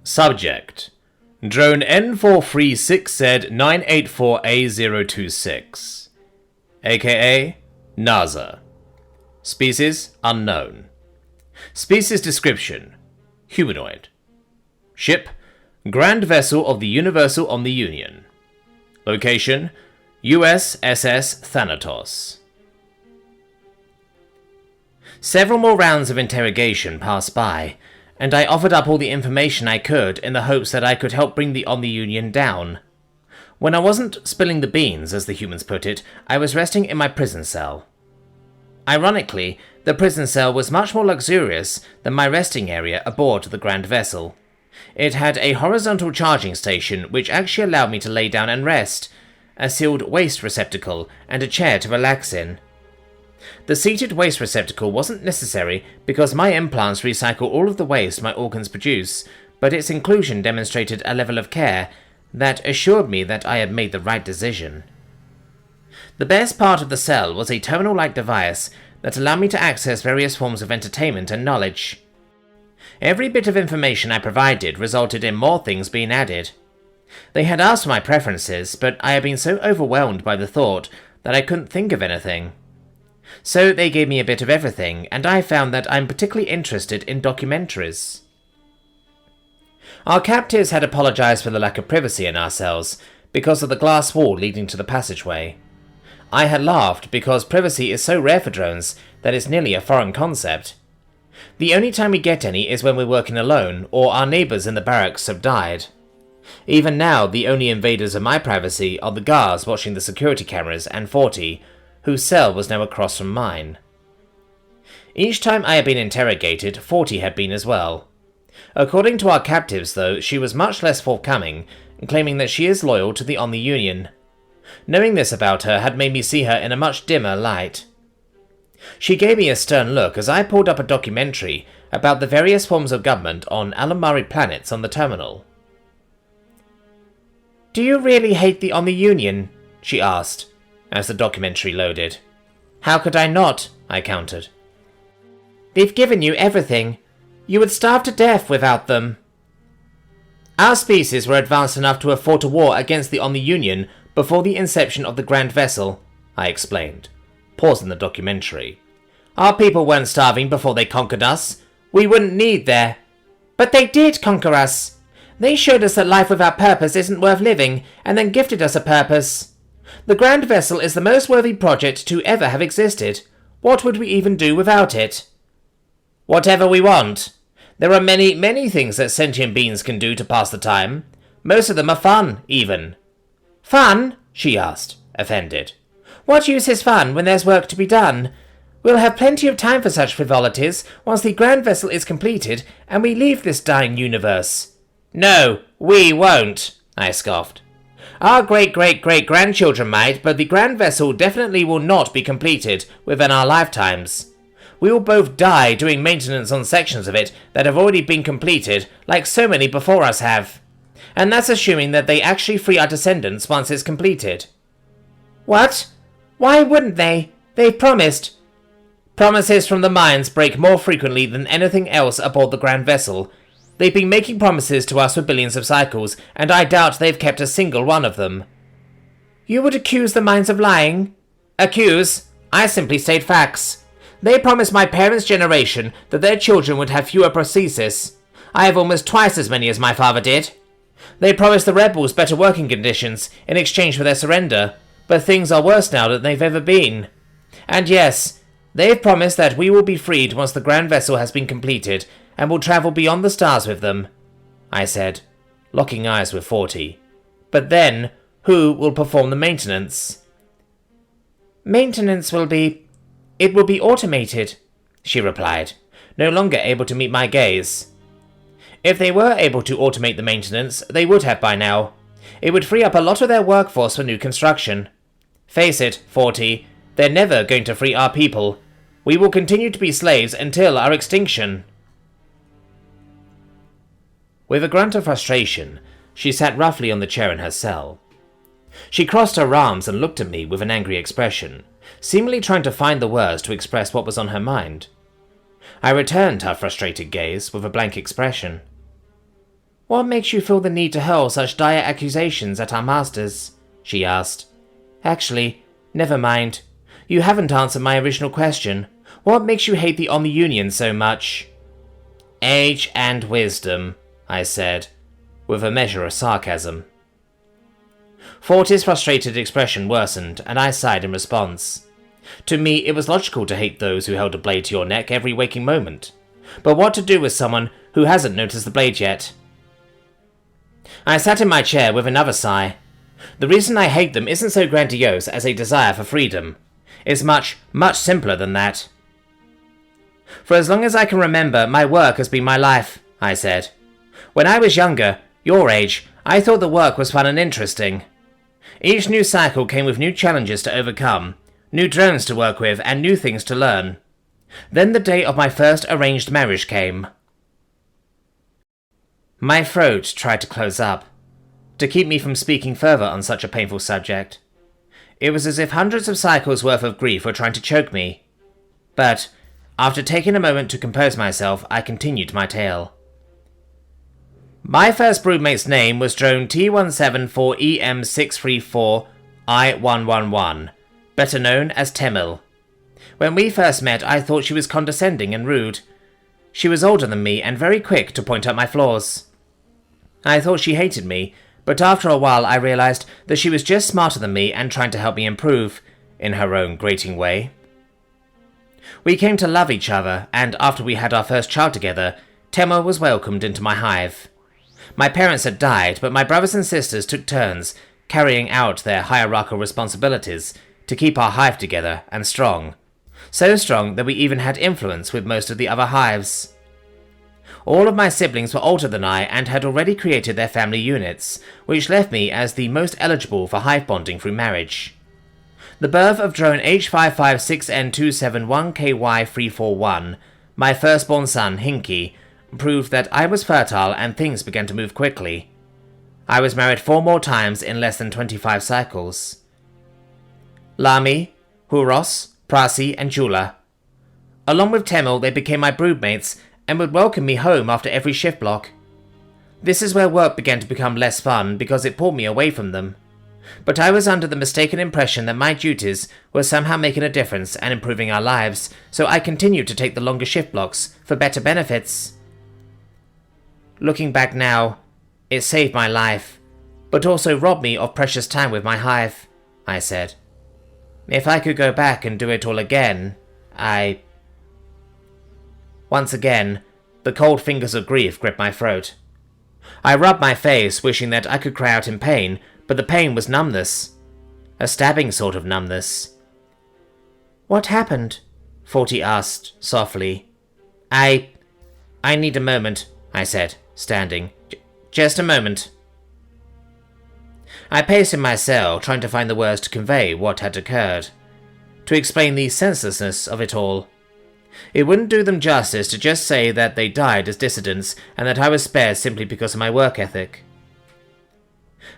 Subject: Drone N436Z984A026, aka NASA. Species unknown. Species description: humanoid. Ship: Grand Vessel of the Universal Omni-Union. Location: USS Thanatos. Several more rounds of interrogation passed by, and I offered up all the information I could in the hopes that I could help bring the Omni-Union down. When I wasn't spilling the beans, as the humans put it, I was resting in my prison cell. Ironically, the prison cell was much more luxurious than my resting area aboard the Grand Vessel. It had a horizontal charging station which actually allowed me to lay down and rest, a sealed waste receptacle, and a chair to relax in. The seated waste receptacle wasn't necessary because my implants recycle all of the waste my organs produce, but its inclusion demonstrated a level of care that assured me that I had made the right decision. The best part of the cell was a terminal-like device that allowed me to access various forms of entertainment and knowledge. Every bit of information I provided resulted in more things being added. They had asked for my preferences, but I had been so overwhelmed by the thought that I couldn't think of anything. So they gave me a bit of everything, and I found that I'm particularly interested in documentaries. Our captives had apologized for the lack of privacy in our cells because of the glass wall leading to the passageway. I had laughed because privacy is so rare for drones that it's nearly a foreign concept. The only time we get any is when we're working alone or our neighbours in the barracks have died. Even now, the only invaders of my privacy are the guards watching the security cameras and 40, whose cell was now across from mine. Each time I had been interrogated, 40 had been as well. According to our captives, though, she was much less forthcoming, claiming that she is loyal to the Omni-Union. Knowing this about her had made me see her in a much dimmer light. She gave me a stern look as I pulled up a documentary about the various forms of government on Alamari planets on the terminal. "Do you really hate the Omni-Union?" she asked, as the documentary loaded. "How could I not?" I countered. "They've given you everything. You would starve to death without them." "Our species were advanced enough to have fought a war against the Omni-Union before the inception of the Grand Vessel," I explained, pausing the documentary. "Our people weren't starving before they conquered us. We wouldn't need their—" "But they did conquer us. They showed us that life without purpose isn't worth living, and then gifted us a purpose. The Grand Vessel is the most worthy project to ever have existed. What would we even do without it?" "Whatever we want. There are many, many things that sentient beings can do to pass the time. Most of them are fun, even." "Fun?" she asked, offended. "What use is fun when there's work to be done? We'll have plenty of time for such frivolities once the Grand Vessel is completed and we leave this dying universe." "No, we won't," I scoffed. "Our great-great-great-grandchildren might, but the Grand Vessel definitely will not be completed within our lifetimes. We will both die doing maintenance on sections of it that have already been completed, like so many before us have. And that's assuming that they actually free our descendants once it's completed." "What? Why wouldn't they? They've promised." "Promises from the mines break more frequently than anything else aboard the Grand Vessel. They've been making promises to us for billions of cycles, and I doubt they've kept a single one of them." "You would accuse the mines of lying?" "Accuse? I simply state facts. They promised my parents' generation that their children would have fewer prostheses. I have almost twice as many as my father did. They promised the rebels better working conditions in exchange for their surrender, but things are worse now than they've ever been. And yes, they've promised that we will be freed once the Grand Vessel has been completed, and will travel beyond the stars with them," I said, locking eyes with 40. "But then, who will perform the maintenance?" "Maintenance will be... it will be automated," she replied, no longer able to meet my gaze. "If they were able to automate the maintenance, they would have by now. It would free up a lot of their workforce for new construction. Face it, 40, they're never going to free our people. We will continue to be slaves until our extinction." With a grunt of frustration, she sat roughly on the chair in her cell. She crossed her arms and looked at me with an angry expression, seemingly trying to find the words to express what was on her mind. I returned her frustrated gaze with a blank expression. What makes you feel the need to hurl such dire accusations at our masters? She asked. Actually, never mind. You haven't answered my original question. What makes you hate the Omni-Union so much? Age and wisdom, I said, with a measure of sarcasm. Forty's frustrated expression worsened, and I sighed in response. To me, it was logical to hate those who held a blade to your neck every waking moment. But what to do with someone who hasn't noticed the blade yet? I sat in my chair with another sigh. The reason I hate them isn't so grandiose as a desire for freedom. It's much, much simpler than that. For as long as I can remember, my work has been my life, I said. When I was younger, your age, I thought the work was fun and interesting. Each new cycle came with new challenges to overcome, new drones to work with, and new things to learn. Then the day of my first arranged marriage came. My throat tried to close up, to keep me from speaking further on such a painful subject. It was as if hundreds of cycles worth of grief were trying to choke me. But, after taking a moment to compose myself, I continued my tale. My first broodmate's name was drone T174EM634I111, better known as Temil. When we first met, I thought she was condescending and rude. She was older than me and very quick to point out my flaws. I thought she hated me, but after a while I realized that she was just smarter than me and trying to help me improve, in her own grating way. We came to love each other, and after we had our first child together, Temil was welcomed into my hive. My parents had died, but my brothers and sisters took turns carrying out their hierarchical responsibilities to keep our hive together and strong. So strong that we even had influence with most of the other hives. All of my siblings were older than I and had already created their family units, which left me as the most eligible for hive bonding through marriage. The birth of drone H556N271KY341, my firstborn son, Hinky, proved that I was fertile and things began to move quickly. I was married 4 more times in less than 25 cycles. Lami, Huros, Prasi, and Jula. Along with Temil, they became my broodmates and would welcome me home after every shift block. This is where work began to become less fun because it pulled me away from them. But I was under the mistaken impression that my duties were somehow making a difference and improving our lives, so I continued to take the longer shift blocks for better benefits. Looking back now, it saved my life, but also robbed me of precious time with my hive, I said. If I could go back and do it all again, Once again, the cold fingers of grief gripped my throat. I rubbed my face, wishing that I could cry out in pain, but the pain was numbness. A stabbing sort of numbness. What happened? Forty asked, softly. I need a moment, I said, standing. Just a moment. I paced in my cell, trying to find the words to convey what had occurred, to explain the senselessness of it all. It wouldn't do them justice to just say that they died as dissidents and that I was spared simply because of my work ethic.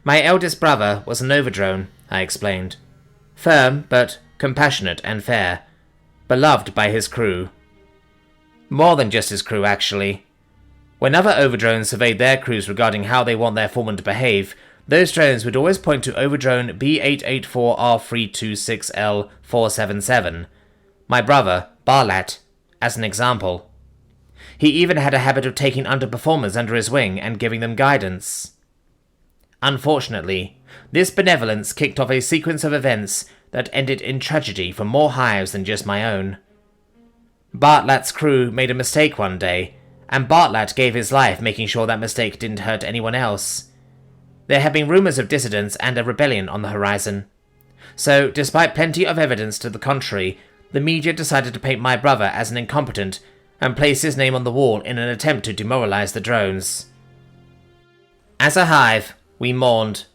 My eldest brother was an overdrone, I explained. Firm, but compassionate and fair. Beloved by his crew. More than just his crew, actually. When other overdrones surveyed their crews regarding how they want their foreman to behave, those drones would always point to overdrone B884R326L477, my brother, Barlat, as an example. He even had a habit of taking underperformers under his wing and giving them guidance. Unfortunately, this benevolence kicked off a sequence of events that ended in tragedy for more hives than just my own. Bartlat's crew made a mistake one day, and Bartlat gave his life making sure that mistake didn't hurt anyone else. There had been rumours of dissidents and a rebellion on the horizon. So, despite plenty of evidence to the contrary, the media decided to paint my brother as an incompetent and place his name on the wall in an attempt to demoralize the drones. As a hive, we mourned.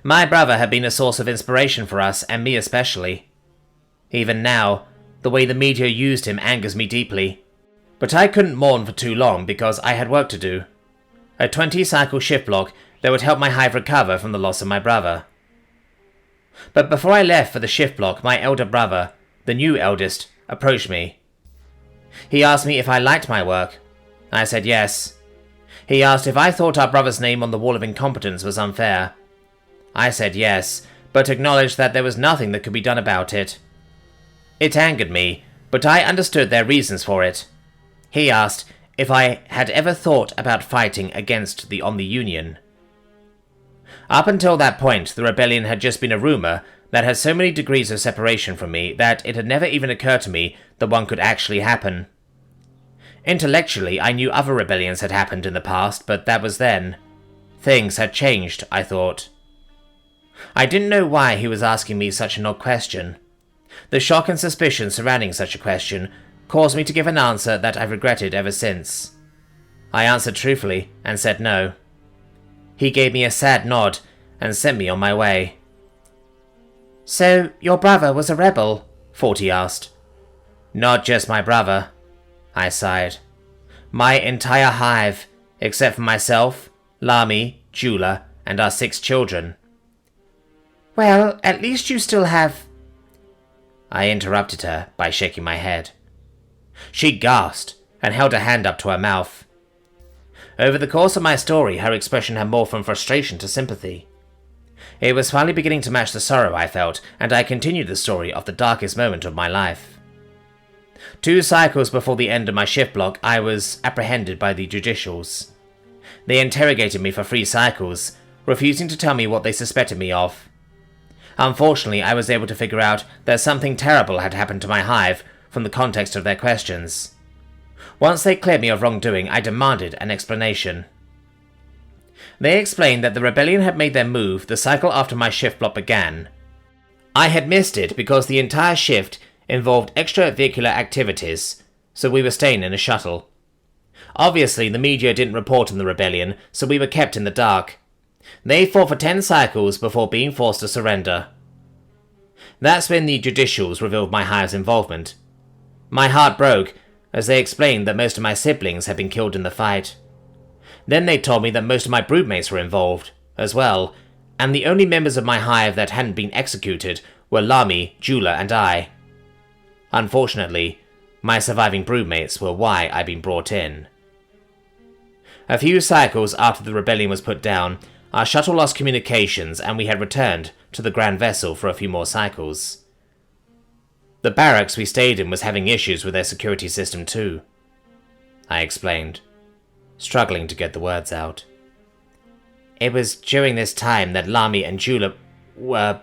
My brother had been a source of inspiration for us, and me especially. Even now, the way the media used him angers me deeply. But I couldn't mourn for too long because I had work to do. A 20-cycle shift block that would help my hive recover from the loss of my brother. But before I left for the shift block, my elder brother, the new eldest, approached me. He asked me if I liked my work. I said yes. He asked if I thought our brother's name on the wall of incompetence was unfair. I said yes, but acknowledged that there was nothing that could be done about it. It angered me, but I understood their reasons for it. He asked if I had ever thought about fighting against the Omni-Union. Up until that point, the rebellion had just been a rumor that had so many degrees of separation from me that it had never even occurred to me that one could actually happen. Intellectually, I knew other rebellions had happened in the past, but that was then. Things had changed, I thought. I didn't know why he was asking me such an odd question. The shock and suspicion surrounding such a question caused me to give an answer that I've regretted ever since. I answered truthfully and said no. He gave me a sad nod and sent me on my way. "So, your brother was a rebel?" Forty asked. "Not just my brother," I sighed. "My entire hive, except for myself, Lami, Jula, and our 6 children." "Well, at least you still have—" I interrupted her by shaking my head. She gasped and held a hand up to her mouth. Over the course of my story, her expression had morphed from frustration to sympathy. It was finally beginning to match the sorrow I felt, and I continued the story of the darkest moment of my life. 2 cycles before the end of my shift block, I was apprehended by the judicials. They interrogated me for 3 cycles, refusing to tell me what they suspected me of. Unfortunately, I was able to figure out that something terrible had happened to my hive from the context of their questions. Once they cleared me of wrongdoing, I demanded an explanation. They explained that the rebellion had made their move the cycle after my shift block began. I had missed it because the entire shift involved extravehicular activities, so we were staying in a shuttle. Obviously, the media didn't report on the rebellion, so we were kept in the dark. They fought for 10 cycles before being forced to surrender. That's when the judicials revealed my hive's involvement. My heart broke as they explained that most of my siblings had been killed in the fight. Then they told me that most of my broodmates were involved, as well, and the only members of my hive that hadn't been executed were Lami, Jula, and I. Unfortunately, my surviving broodmates were why I'd been brought in. A few cycles after the rebellion was put down, our shuttle lost communications and we had returned to the Grand Vessel for a few more cycles. The barracks we stayed in was having issues with their security system too, I explained, struggling to get the words out. It was during this time that Lami and Jula were...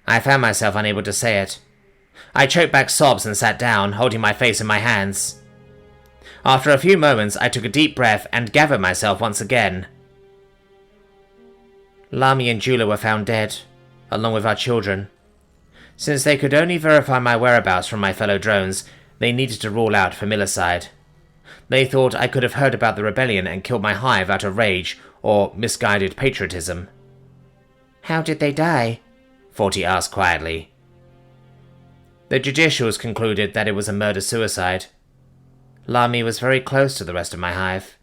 I found myself unable to say it. I choked back sobs and sat down, holding my face in my hands. After a few moments, I took a deep breath and gathered myself once again. Lami and Jula were found dead, along with our children. Since they could only verify my whereabouts from my fellow drones, they needed to rule out familicide. They thought I could have heard about the rebellion and killed my hive out of rage or misguided patriotism. "How did they die?" Forty asked quietly. The judicials concluded that it was a murder-suicide. Lami was very close to the rest of my hive.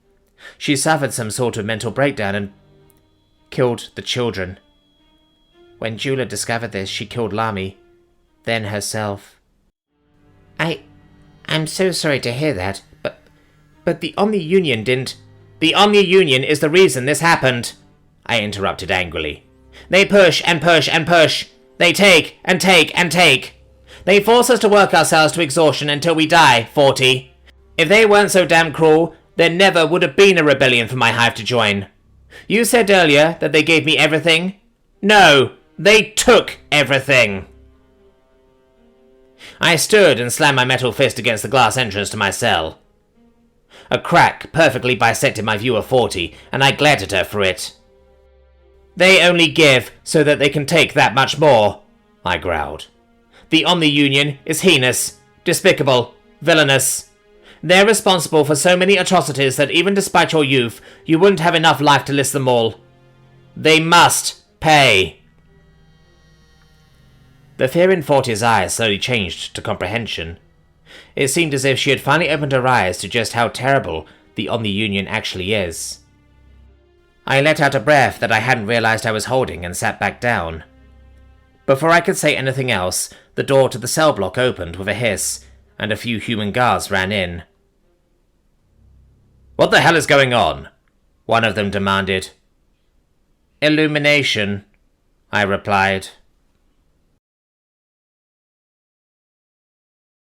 She suffered some sort of mental breakdown and killed the children. When Jula discovered this, she killed Lami, then herself. I'm so sorry to hear that, but the Omni-Union didn't... "The Omni-Union is the reason this happened," I interrupted angrily. "They push and push and push. They take and take and take. They force us to work ourselves to exhaustion until we die, 40. If they weren't so damn cruel, there never would have been a rebellion for my hive to join. You said earlier that they gave me everything. No, they took everything." I stood and slammed my metal fist against the glass entrance to my cell. A crack perfectly bisected my view of 40, and I glared at her for it. "They only give so that they can take that much more," I growled. "The Omni-Union is heinous, despicable, villainous. They're responsible for so many atrocities that even despite your youth, you wouldn't have enough life to list them all. They must pay." The fear in 40's eyes slowly changed to comprehension. It seemed as if she had finally opened her eyes to just how terrible the Omni-Union actually is. I let out a breath that I hadn't realized I was holding and sat back down. Before I could say anything else, the door to the cell block opened with a hiss, and a few human guards ran in. What the hell is going on? One of them demanded. Illumination, I replied.